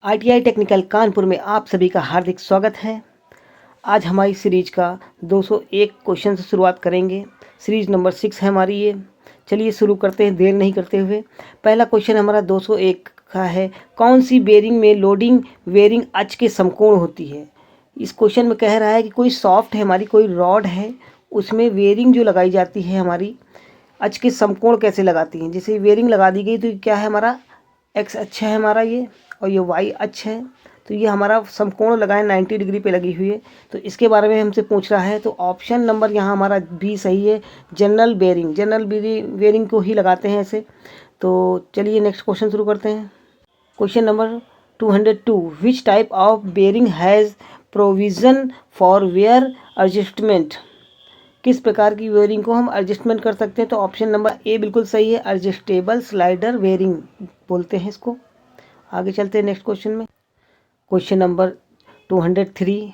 ITI technical Kanpur में आप सभी का हार्दिक स्वागत है। आज हमारी सीरीज का 201 क्वेश्चन से शुरुआत करेंगे। सीरीज नंबर 6 है हमारी ये। चलिए शुरू करते हैं देर नहीं करते हुए। पहला क्वेश्चन हमारा 201 का है, कौन सी बेरिंग में लोडिंग वेरिंग अक्ष के समकोण होती है। इस क्वेश्चन में कह रहा है कि कोई सॉफ्ट है हमारी, कोई रॉड है, उसमें वेरिंग जो लगाई जाती है हमारी अक्ष के समकोण कैसे लगाती हैं। जैसे वेरिंग लगा दी गई तो क्या है, हमारा एक्स अक्ष है हमारा ये, और ये वाई अक्ष है। तो ये हमारा समकोण लगाए 90 डिग्री पे लगी हुई है। तो इसके बारे में हमसे पूछ रहा है, तो ऑप्शन नंबर यहाँ हमारा बी सही है। जनरल बेरिंग को ही लगाते हैं ऐसे। तो चलिए नेक्स्ट क्वेश्चन शुरू करते हैं। Question number 202, which type of bearing has provision for wear adjustment. किस प्रकार की वेयरिंग को हम एडजस्टमेंट कर सकते हैं। तो ऑप्शन नंबर ए बिल्कुल सही है, एडजस्टेबल स्लाइडर वेयरिंग बोलते हैं इसको। आगे चलते हैं नेक्स्ट क्वेश्चन में। क्वेश्चन नंबर 203,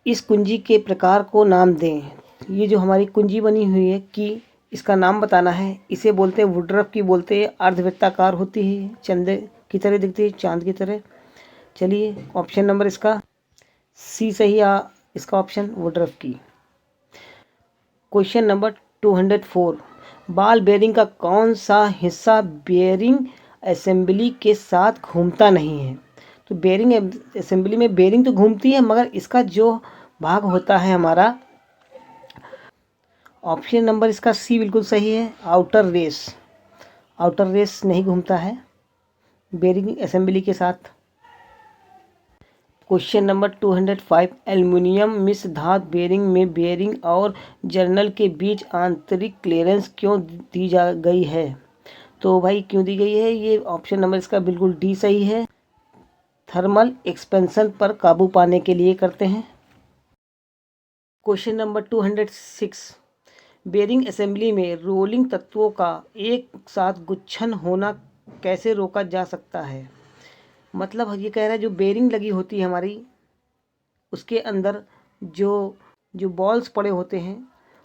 इस कुंजी के प्रकार को नाम दें। ये जो हमारी कुंजी बनी हुई है कि इसका नाम बताना है। इसे बोलते हैं वुडरफ की बोलते हैं, अर्धवृत्ताकार होती है, चंदे की तरह दिखती है, चांद की तरह। चलिए ऑप्शन नंबर इसका सी सही इसका ऑप्शन वुडरफ की। क्वेश्चन नंबर 204, बॉल बेयरिंग का कौन सा हिस्सा बेयरिंग असेंबली के साथ घूमता नहीं है। तो बेयरिंग असेंबली में बेयरिंग तो घूमती है, मगर इसका जो भाग होता है हमारा, ऑप्शन नंबर इसका सी बिल्कुल सही है, आउटर रेस। आउटर रेस नहीं घूमता है बेयरिंग असेंबली के साथ। क्वेश्चन नंबर 205, एल्युमिनियम मिश्र धातु बेयरिंग में बेयरिंग और जर्नल के बीच आंतरिक क्लियरेंस क्यों दी जा गई है। तो भाई क्यों दी गई है, ये ऑप्शन नंबर इसका बिल्कुल डी सही है, थर्मल एक्सपेंशन पर काबू पाने के लिए करते हैं। क्वेश्चन नंबर 206, बेयरिंग असेंबली में रोलिंग तत्वों का एक साथ गुच्छन होना कैसे रोका जा सकता है। मतलब ये कह रहा है जो बेयरिंग लगी होती है हमारी, उसके अंदर जो जो बॉल्स पड़े होते हैं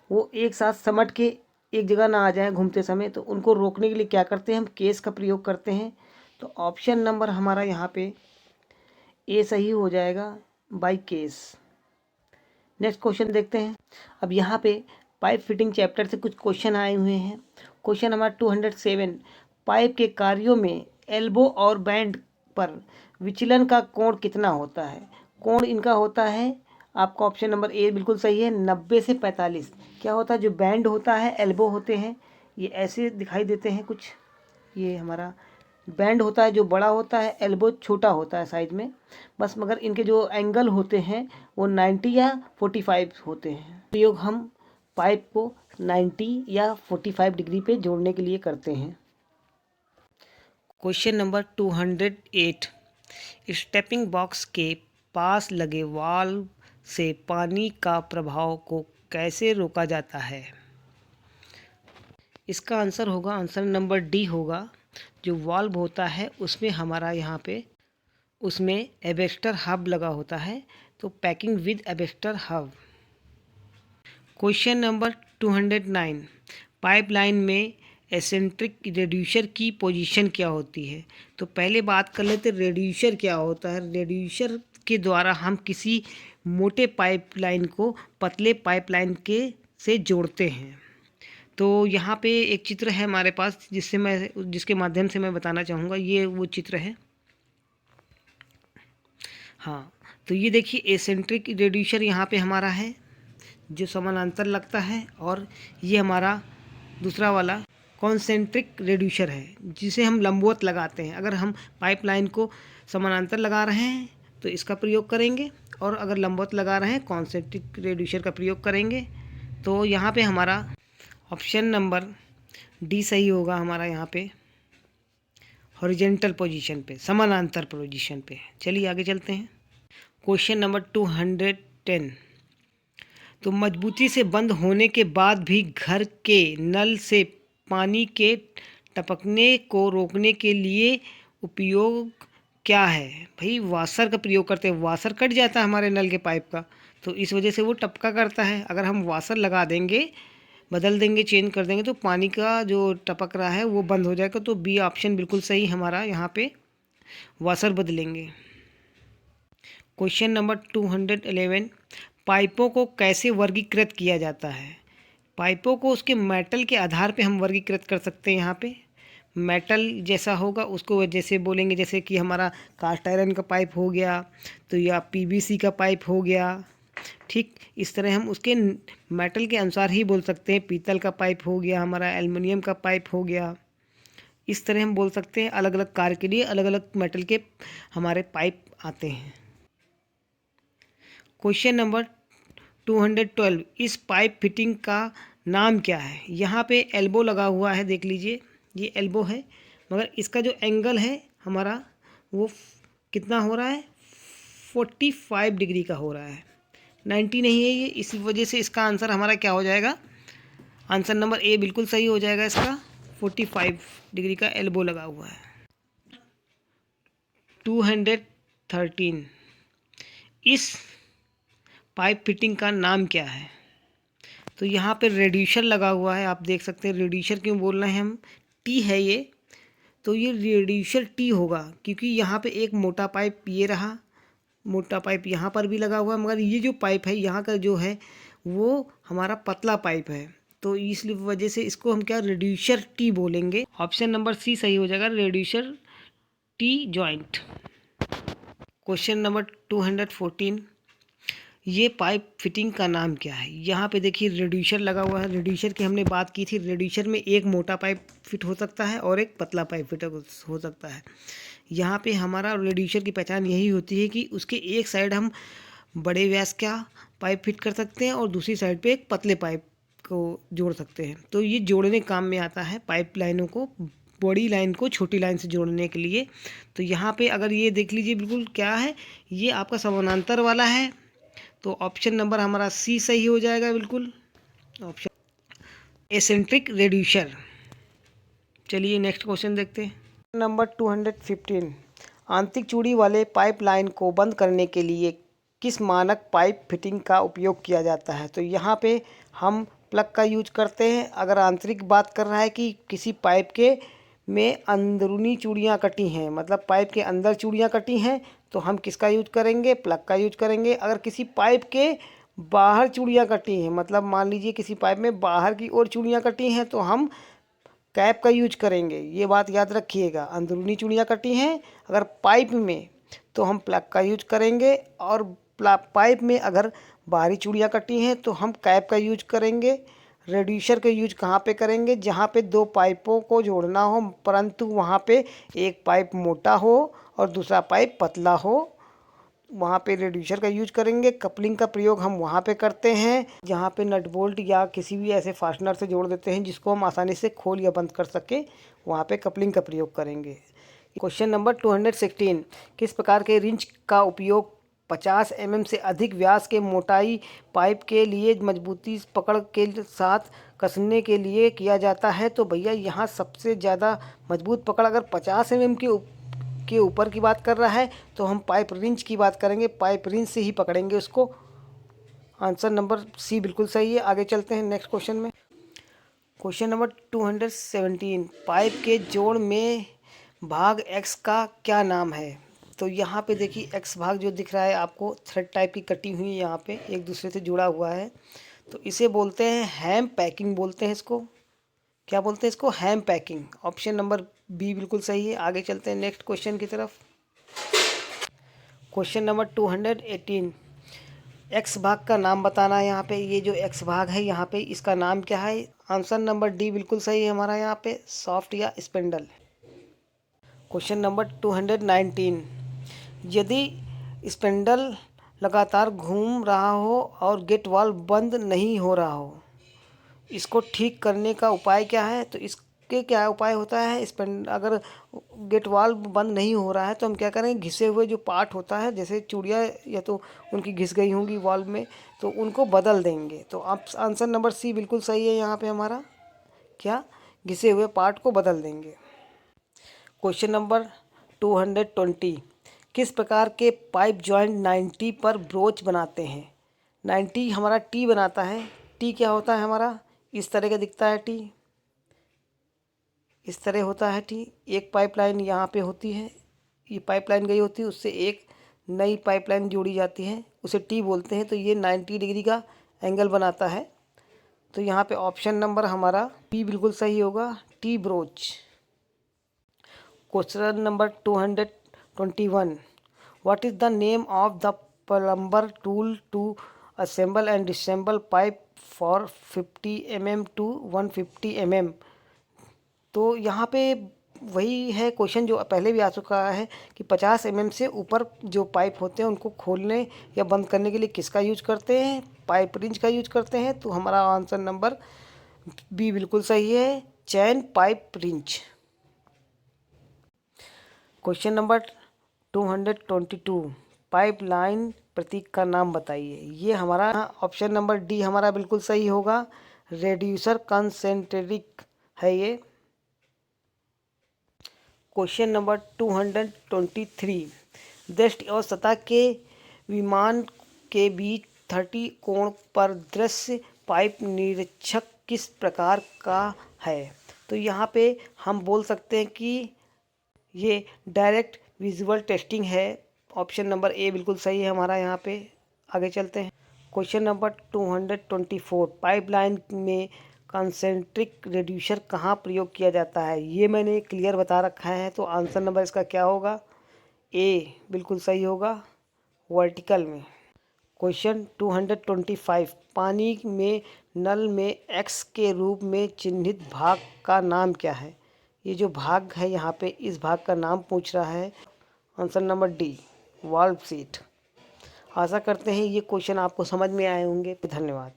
वो एक साथ समट के एक जगह ना आ जाए घूमते समय। तो उनको रोकने के लिए क्या करते हैं, हम केस का प्रयोग करते हैं। तो ऑप्शन नंबर हमारा यहाँ पे ए सही हो जाएगा, बाई केस। नेक्स्ट क्वेश्चन देखते हैं। अब यहाँ पे पाइप फिटिंग चैप्टर से कुछ क्वेश्चन आए हुए हैं। क्वेश्चन हमारा 207, पाइप के कार्यों में एल्बो और बैंड पर विचलन का कोण कितना होता है। कोण इनका होता है आपका ऑप्शन नंबर ए बिल्कुल सही है, 90 से 45। क्या होता है, जो बैंड होता है, एल्बो होते हैं, ये ऐसे दिखाई देते हैं कुछ। ये हमारा बैंड होता है जो बड़ा होता है, एल्बो छोटा होता है साइज में बस, मगर इनके जो एंगल होते हैं वो 90 या 45 होते हैं। प्रयोग हम पाइप को 90 या 45 डिग्री पे जोड़ने के लिए करते हैं। क्वेश्चन नंबर 208, स्टेपिंग बॉक्स के पास लगे वाल्व से पानी का प्रवाह को कैसे रोका जाता है। इसका आंसर होगा, आंसर नंबर डी होगा। जो वाल्व होता है उसमें हमारा यहाँ पे उसमें एबेस्टर हब लगा होता है, तो packing with asbestos hub. Question number 209, pipeline में एसेंट्रिक रेड्यूसर की पोजीशन क्या होती है। तो पहले बात कर लेते रेड्यूसर क्या होता है। रेड्यूसर के द्वारा हम किसी मोटे पाइपलाइन को पतले पाइपलाइन के से जोड़ते हैं। तो यहाँ पे एक चित्र है हमारे पास जिसके माध्यम से मैं बताना चाहूँगा। ये वो चित्र है। हाँ, तो ये देखिए एसेंट्रिक रेड्यूसर यहाँ पे हमारा है जो समानांतर लगता है, और ये हमारा दूसरा वाला कॉन्सेंट्रिक रेड्यूसर है जिसे हम लंबवत लगाते हैं। अगर हम पाइपलाइन को समानांतर लगा रहे हैं तो इसका प्रयोग करेंगे, और अगर लंबवत लगा रहे हैं कॉन्सेंट्रिक रेड्यूसर का प्रयोग करेंगे। तो यहाँ पे हमारा ऑप्शन नंबर डी सही होगा हमारा, यहाँ पे हॉरिजेंटल पोजीशन पे, समानांतर पोजीशन पे। चलिए आगे चलते हैं। क्वेश्चन नंबर 210, तो मजबूती से बंद होने के बाद भी घर के नल से पानी के टपकने को रोकने के लिए उपयोग क्या है। भाई वाशर का प्रयोग करते हैं। वाशर कट जाता है हमारे नल के पाइप का, तो इस वजह से वो टपका करता है। अगर हम वाशर लगा देंगे, बदल देंगे, चेंज कर देंगे, तो पानी का जो टपक रहा है वो बंद हो जाएगा। तो बी ऑप्शन बिल्कुल सही हमारा यहाँ पे वाशर बदलेंगे। क्वेश्चन नंबर 211, पाइपों को कैसे वर्गीकृत किया जाता है? पाइपों को उसके मेटल के आधार पे हम वर्गीकृत कर सकते हैं। यहाँ पे मेटल जैसा होगा उसको जैसे बोलेंगे, जैसे कि हमारा कास्ट आयरन का पाइप हो गया तो या पीवीसी का पाइप हो गया, ठीक इस तरह हम उसके मेटल के अनुसार ही बोल सकते हैं। पीतल का पाइप हो गया हमारा, एल्युमिनियम का पाइप हो गया, इस तरह हम बोल सकते हैं। अलग अलग कार्य के लिए अलग अलग मेटल के हमारे पाइप आते हैं। क्वेश्चन नंबर 212, इस पाइप फिटिंग का नाम क्या है? यहाँ पे एल्बो लगा हुआ है, देख लीजिए ये एल्बो है, मगर इसका जो एंगल है हमारा वो कितना हो रहा है? 45 डिग्री का हो रहा है, 90 नहीं है ये। इसी वजह से इसका आंसर हमारा क्या हो जाएगा? आंसर नंबर ए बिल्कुल सही हो जाएगा इसका। 45 डिग्री का एल्बो लगा हुआ है। 213, इस पाइप फिटिंग का नाम क्या है? तो यहाँ पे रेड्यूसर लगा हुआ है, आप देख सकते हैं। रेड्यूसर क्यों बोल रहे हैं हम? टी है ये, तो ये रेड्यूसर टी होगा क्योंकि यहाँ पे एक मोटा पाइप ये रहा, मोटा पाइप यहाँ पर भी लगा हुआ है, मगर ये जो पाइप है यहाँ का जो है वो हमारा पतला पाइप है, तो इस वजह से इसको हम क्या रेड्यूसर टी बोलेंगे। ऑप्शन नंबर सी सही हो जाएगा, reducer T joint. Question number 214, ये पाइप फिटिंग का नाम क्या है? यहाँ पे देखिए रेड्यूसर लगा हुआ है। रेड्यूसर की हमने बात की थी। रेड्यूसर में एक मोटा पाइप फिट हो सकता है और एक पतला पाइप फिट हो सकता है। यहाँ पे हमारा रेड्यूसर की पहचान यही होती है कि उसके एक साइड हम बड़े व्यास का पाइप फिट कर सकते हैं और दूसरी साइड पे एक पतले पाइप को जोड़ सकते हैं। तो ये जोड़ने काम में आता है, पाइप लाइनों को, बड़ी लाइन को छोटी लाइन से जोड़ने के लिए। तो यहाँ पे अगर ये देख लीजिए बिल्कुल क्या है, ये आपका समानांतर वाला है, तो ऑप्शन नंबर हमारा सी सही हो जाएगा बिल्कुल। Option eccentric reducer. चलिए नेक्स्ट क्वेश्चन देखते हैं। नंबर 215, आंतरिक चूड़ी वाले पाइप लाइन को बंद करने के लिए किस मानक पाइप फिटिंग का उपयोग किया जाता है? तो यहाँ पे हम प्लग का यूज करते हैं। अगर आंतरिक बात कर रहा है कि किसी पाइप के में अंदरूनी चूड़ियाँ कटी हैं, मतलब पाइप के अंदर चूड़ियाँ कटी हैं, तो हम किसका यूज करेंगे? प्लग का यूज करेंगे। अगर किसी पाइप के बाहर चूड़ियाँ कटी हैं, मतलब मान लीजिए किसी पाइप में बाहर की ओर चूड़ियाँ कटी हैं, तो हम कैप का यूज करेंगे। ये बात याद रखिएगा, अंदरूनी चूड़ियाँ कटी हैं अगर पाइप में तो हम प्लग का यूज करेंगे, और पाइप में अगर बाहरी चूड़ियाँ कटी हैं तो हम कैप का यूज करेंगे। रेड्यूसर का यूज कहाँ पे करेंगे? जहाँ पे दो पाइपों को जोड़ना हो परंतु वहाँ पे एक पाइप मोटा हो और दूसरा पाइप पतला हो, वहाँ पे रेड्यूसर का यूज करेंगे। कपलिंग का प्रयोग हम वहाँ पे करते हैं जहाँ पे नट बोल्ट या किसी भी ऐसे फास्टनर से जोड़ देते हैं जिसको हम आसानी से खोल या बंद कर सके, वहाँ पे कपलिंग का प्रयोग करेंगे। क्वेश्चन नंबर 216, किस प्रकार के रिंच का उपयोग 50 mm से अधिक व्यास के मोटाई पाइप के लिए मजबूती पकड़ के साथ कसने के लिए किया जाता है? तो भैया यहाँ सबसे ज़्यादा मजबूत पकड़ अगर 50 mm के ऊपर की बात कर रहा है तो हम पाइप रिंच की बात करेंगे। पाइप रिंच से ही पकड़ेंगे उसको। आंसर नंबर सी बिल्कुल सही है। आगे चलते हैं नेक्स्ट क्वेश्चन में। क्वेश्चन नंबर 217, पाइप के जोड़ में भाग एक्स का क्या नाम है? तो यहाँ पे देखिए एक्स भाग जो दिख रहा है आपको, थ्रेड टाइप की कटी हुई यहाँ पे एक दूसरे से जुड़ा हुआ है, तो इसे बोलते हैं हैम पैकिंग बोलते हैं इसको। क्या बोलते हैं इसको? हैम पैकिंग। ऑप्शन नंबर बी बिल्कुल सही है। आगे चलते हैं नेक्स्ट क्वेश्चन की तरफ। क्वेश्चन नंबर 218, एक्स भाग का नाम बताना है। यहाँ पे ये जो एक्स भाग है यहाँ पे इसका नाम क्या है? आंसर नंबर डी बिल्कुल सही है हमारा यहाँ पे, सॉफ्ट या स्पिंडल। क्वेश्चन नंबर 219, यदि स्पिंडल लगातार घूम रहा हो और गेट वाल्व बंद नहीं हो रहा हो, इसको ठीक करने का उपाय क्या है? तो इसके क्या उपाय होता है? अगर गेट वाल्व बंद नहीं हो रहा है तो हम क्या करें, घिसे हुए जो पार्ट होता है, जैसे चूड़ियाँ या तो उनकी घिस गई होंगी वाल्व में, तो उनको बदल देंगे। तो आप आंसर नंबर सी बिल्कुल सही है यहाँ पे हमारा, क्या घिसे हुए पार्ट को बदल देंगे। क्वेश्चन नंबर 220, किस प्रकार के पाइप जॉइंट 90 पर ब्रोच बनाते हैं? 90 हमारा टी बनाता है। टी क्या होता है हमारा? इस तरह का दिखता है टी, इस तरह होता है टी। एक पाइप लाइन यहाँ पे होती है, ये पाइपलाइन गई होती है उससे एक नई पाइपलाइन जोड़ी जाती है, उसे टी बोलते हैं। तो ये 90 डिग्री का एंगल बनाता है। तो यहाँ पे ऑप्शन नंबर हमारा बी बिल्कुल सही होगा, T broach. Question number 221, what is the name of the plumber tool to assemble and disassemble pipe for 50 mm to 150 mm। तो यहाँ पे वही है क्वेश्चन जो पहले भी आ चुका है कि 50 mm से ऊपर जो पाइप होते हैं उनको खोलने या बंद करने के लिए किसका यूज करते हैं, पाइप रिंच का यूज करते हैं। तो हमारा आंसर नंबर बी बिल्कुल सही है, chain pipe wrench. Question number 222, pipeline प्रतीक का नाम बताइए। ये हमारा ऑप्शन नंबर डी हमारा बिल्कुल सही होगा, रेड्यूसर कंसेंट्रिक है ये। क्वेश्चन नंबर 223, दृष्टि और सतह के विमान के बीच 30 कोण पर दृश्य पाइप निरीक्षक किस प्रकार का है। तो यहाँ पे हम बोल सकते हैं कि ये डायरेक्ट विजुअल टेस्टिंग है। ऑप्शन नंबर ए बिल्कुल सही है हमारा। यहाँ पे आगे चलते हैं। क्वेश्चन नंबर 224, पाइपलाइन में कंसेंट्रिक रेड्यूसर कहाँ प्रयोग किया जाता है। ये मैंने क्लियर बता रखा है। तो आंसर नंबर इसका क्या होगा, ए बिल्कुल सही होगा, वर्टिकल में। क्वेश्चन 225, पानी में नल में एक्स के रूप में चिन्हित भाग का नाम क्या है। ये जो भाग है यहाँ पे इस भाग का नाम पूछ रहा है। Answer number D, valve seat. आशा करते हैं ये क्वेश्चन आपको समझ में आए होंगे। धन्यवाद।